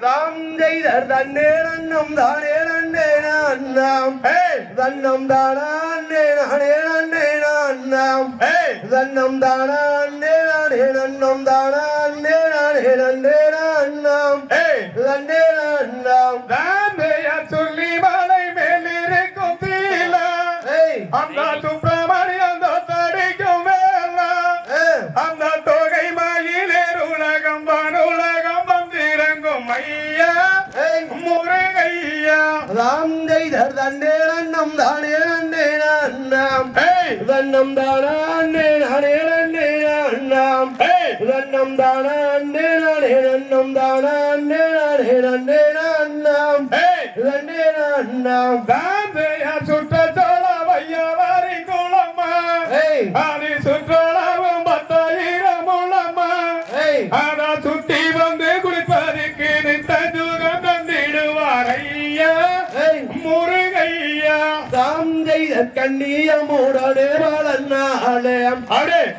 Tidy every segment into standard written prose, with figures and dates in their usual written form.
தாம் செய்தர் தன்னே நன்னம் தானே நன்னே நான்னாம் தன்னம் தானா அன்னே நானே நன்னே நான்னாம் தன்னம் தானா அன்னே நானே நன்னம் தானா அன்னே நானே நன்னே நான்னாம் தன்னே நான்னாம் தாம்பையார் சொல்லி மலை மேலிருக்கும் தீல அந்த சுப்பிரமணி அந்த தடிக்கும் வேல அந்த தொகை மயிலேர் உலகம் வானுலகம் வந்திறங்கும் ஐயா முருகையா தாம் செய்தர் தன்னே நன்னம் தானே நன்னே நான்னாம் தன்னம் தானா அன்னே நானே நன்னே நான்னாம் தன்னம் தானா அன்னே நானே நன்னம் தானா அன்னே நானே நன்னே நான்னாம் தன்னே நான்னாம் தாம்பையார் சுற்றச்சோழ வையவாரி குளமா அது சுற்றளவும் 10,000 மூலமா அதை சுத்தி வந்து குளிப்பதற்கு நித்த சுகம் தந்திடுவார் ஐயா முருகையா தாம் செய்த கண்ணியமுடனே வளர்நாளே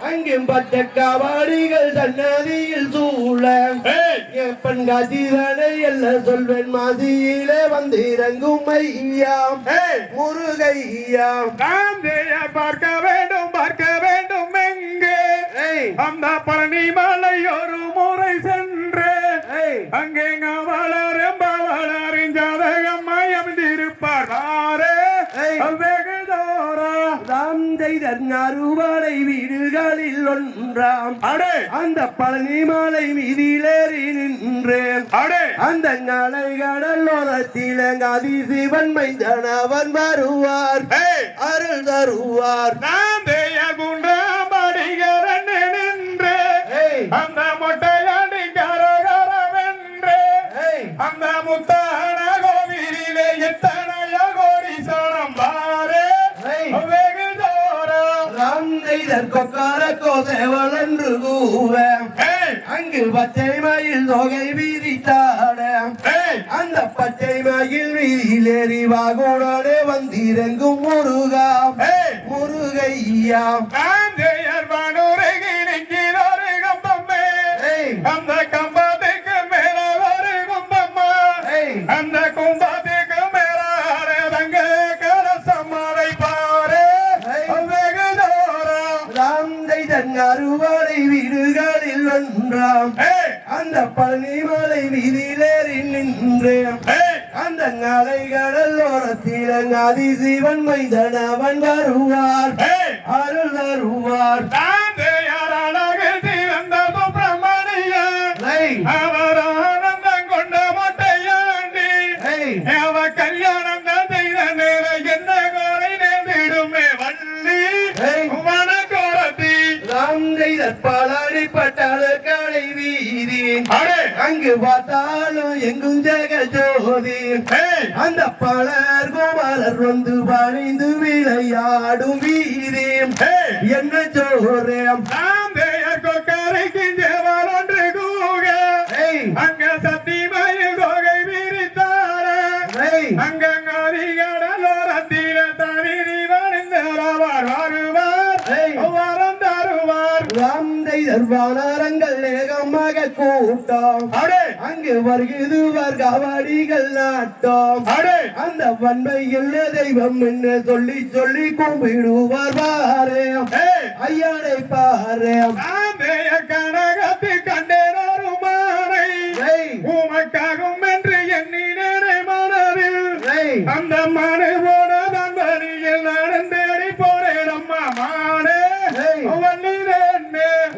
அங்கும் பச்சை காவாடிகள் சன்னதியில் சூழ எப்பன் காட்சிதனை எல்லாம் சொல்வேன் மாதியிலே வந்து இறங்கும் ஐயா முருகையா தாம்பையார் பார்க்க வேண்டும் எங்கே அந்த பழனி மலை ஒரு முறை சென்று அங்கே வளரின் ஜாதகம் அமைந்திருப்பார் வெகு தூரம் தாம் செய்த அறுவடை வீடுகளில் ஒன்றாம் அந்த பழனி மலை மீதிலேறி நின்றேன் அந்த நாளை கடலோரத்தில் அதிசிவன் மைந்தனவன் வருவார் அருள் தருவார் தாம்பையார் குன்றாம்படிகர் நின்று அந்த மொட்டையாண்டி கரகரவென்று அந்த முத்தான கோவிலே எத்தனைய கோடி சனம் பாரு வெகு தூரம் ராம் செய்தற் கொக்கார கோசேவல் என்று கூவ அங்கு பச்சை மயில் தொகை வீதித்தாட அந்த பச்சை மயில் வீதியிலேறி வாகுடனே வந்திறங்கும் முருகா முருகையா தாம்பையார் வானுரைகி நிற்கிறொரு கம்பம்மே அந்த கம்பத்துக்கு மேல ஒரு கும்பம்மா அந்த கும்பத்துக்கு மேல தங்க கரசம்மரை பாரு வெகு தூரம் ராம் செய்தன் அறுவடை வீடுகளில் ஒன்றாம் அந்த பழனிமலை வீதியிலேறி நின்றேன் அந்த நாளை கடலோரத்தில் அதிசிவன் மைந்தனவன் வருவார் அருள் தருவார் தாம்பையார் அழகில் திறந்த சுப்பிரமணியன் அவர் ஆனந்தம் கொண்ட மொட்டையாண்டி அவ கல்யாணம் செய்த நேர என்ன கோரை நேர்ந்திடுமே வள்ளி வனகோரத்தி ராம் செய்த பழனி பட்டாள கடை வீதி அங்கு பார்த்தாலும் எங்கும் ஜெக ஜோதி அந்த பலர் கோபாலர் வந்து பணிந்து விளையாடும் வீதி என்ன ஜோரேம் தாம்பையார் கொக்கரைக்கு தேவர் ஒன்று கூக அங்க சத்தி மயில் கோகை விரித்தார அங்க கடலோரத்தில தனி வருவார் வரம் தருவார் ராம் செய்தர் வானரங்கள் ஏகமாக கூட்டம் அங்கு வருகுதுவர் காவடிகள் நாட்டம் அந்த பண்பையில் தெய்வம் என்று சொல்லி சொல்லி கும்பிடுவார் பாரு ஐயனை பாரு தாம்பையார் கனகத்து கண்டேனொரு மானை உமக்காகும் என்று எண்ணினேனே மனதில் அந்த மனை போன தன் வழியில் நடந்தேறி போறேன் அம்மா மானே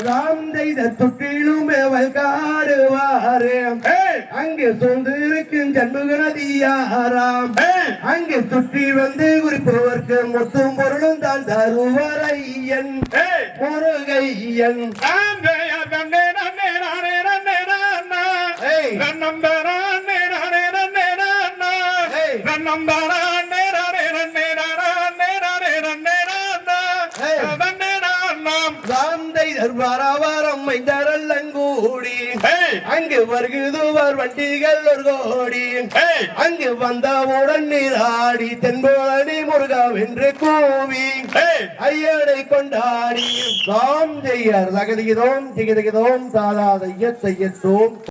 ராம் செய்த தொட்டிலுமே காடுவாரு அங்கு சூழ்ந்திருக்கும் ஜன்முக நதியாராம் அங்கு சுற்றி வந்து குறிப்பவர்க்கு மொத்தம் பொருளும் தான் தருவார் ஐயன் முருகையன் தாம்பையார் கண்டே நன்னே நானே நன்னே நானா நன்னம் தானா நன்னே நானே நன்னே நானா நன்னம் தானா நன்னே நானே நன்னே நானா நன்னே நானே நன்னே நானா நன்னே நானாம் ராம் செய்தர் வாரம் மைந்தரல்லங்கூடி அங்கு வருகுதுவர் வண்டிகள் ஒரு கோடி அங்கு வந்தவுடன் நீராடி தென்போலி முருகாவென்று கூவி ஐயனை கொண்டாடி தாம் செய்யர் தகதிகிதோம் திகதிகிதோம் தாதா தையத்தோம்